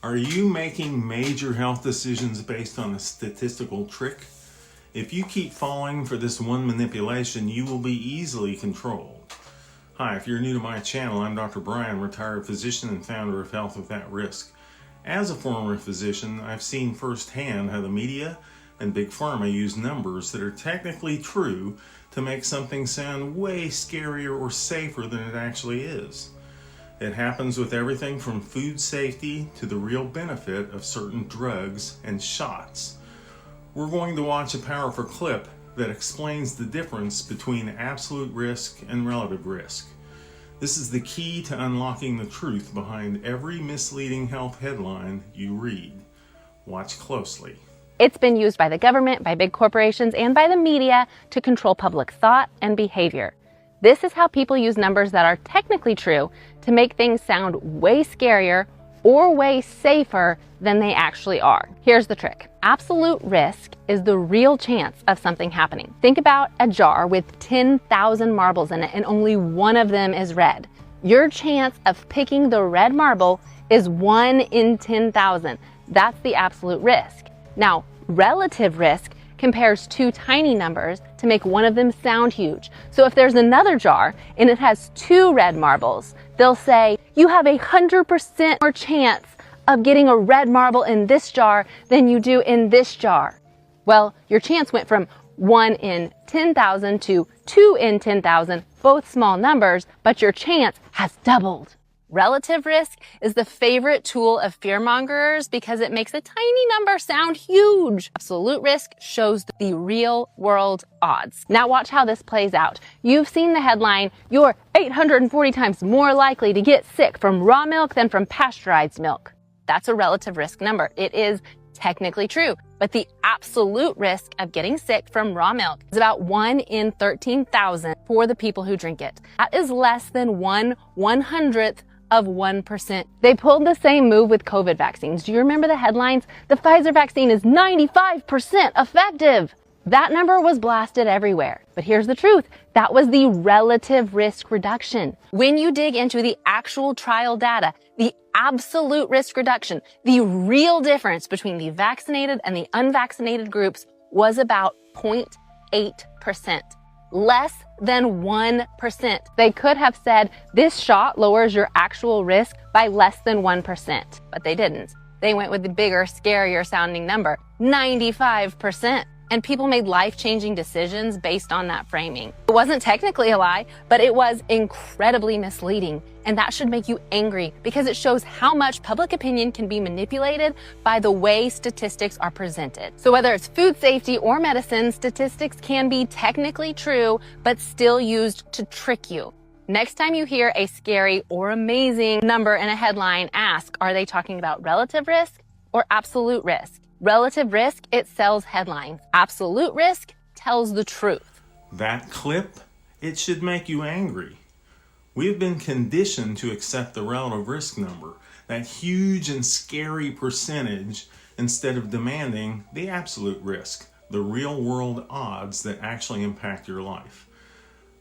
Are you making major health decisions based on a statistical trick? If you keep falling for this one manipulation, you will be easily controlled. Hi, if you're new to my channel, I'm Dr. Brian, retired physician and founder of Health Without Risk. As a former physician, I've seen firsthand how the media and Big Pharma use numbers that are technically true to make something sound way scarier or safer than it actually is. It happens with everything from food safety to the real benefit of certain drugs and shots. We're going to watch a powerful clip that explains the difference between absolute risk and relative risk. This is the key to unlocking the truth behind every misleading health headline you read. Watch closely. It's been used by the government, by big corporations, and by the media to control public thought and behavior. This is how people use numbers that are technically true to make things sound way scarier or way safer than they actually are. Here's the trick. Absolute risk is the real chance of something happening. Think about a jar with 10,000 marbles in it and only one of them is red. Your chance of picking the red marble is 1 in 10,000. That's the absolute risk. Now, relative risk compares two tiny numbers to make one of them sound huge. So if there's another jar and it has 2 red marbles, they'll say, you have 100% more chance of getting a red marble in this jar than you do in this jar. Well, your chance went from 1 in 10,000 to 2 in 10,000, both small numbers, but your chance has doubled. Relative risk is the favorite tool of fearmongers because it makes a tiny number sound huge. Absolute risk shows the real world odds. Now watch how this plays out. You've seen the headline, you're 840 times more likely to get sick from raw milk than from pasteurized milk. That's a relative risk number. It is technically true, but the absolute risk of getting sick from raw milk is about 1 in 13,000 for the people who drink it. That is less than 1/100th of 1%. They pulled the same move with COVID vaccines. Do you remember the headlines? The Pfizer vaccine is 95% effective. That number was blasted everywhere. But here's the truth. That was the relative risk reduction. When you dig into the actual trial data, the absolute risk reduction, the real difference between the vaccinated and the unvaccinated groups was about 0.8%. Less than 1%. They could have said this shot lowers your actual risk by less than 1%, but they didn't. They went with the bigger, scarier sounding number, 95%. And people made life-changing decisions based on that framing. It wasn't technically a lie, but it was incredibly misleading. And that should make you angry because it shows how much public opinion can be manipulated by the way statistics are presented. So whether it's food safety or medicine, statistics can be technically true, but still used to trick you. Next time you hear a scary or amazing number in a headline, ask, are they talking about relative risk or absolute risk? Relative risk, it sells headlines. Absolute risk tells the truth. That clip, it should make you angry. We have been conditioned to accept the relative risk number, that huge and scary percentage, instead of demanding the absolute risk, the real world odds that actually impact your life.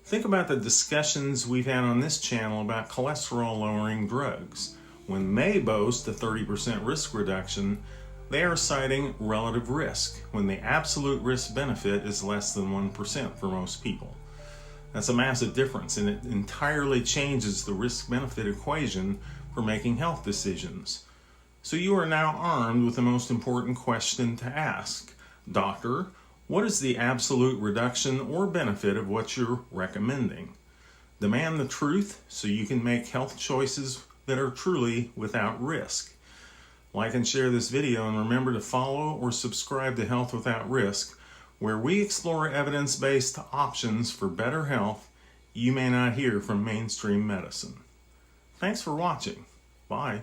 Think about the discussions we've had on this channel about cholesterol lowering drugs. When they boast a 30% risk reduction, they are citing relative risk when the absolute risk benefit is less than 1% for most people. That's a massive difference, and it entirely changes the risk-benefit equation for making health decisions. So you are now armed with the most important question to ask. Doctor, what is the absolute reduction or benefit of what you're recommending? Demand the truth so you can make health choices that are truly without risk. Like and share this video, and remember to follow or subscribe to Health Without Risk, where we explore evidence-based options for better health you may not hear from mainstream medicine. Thanks for watching. Bye.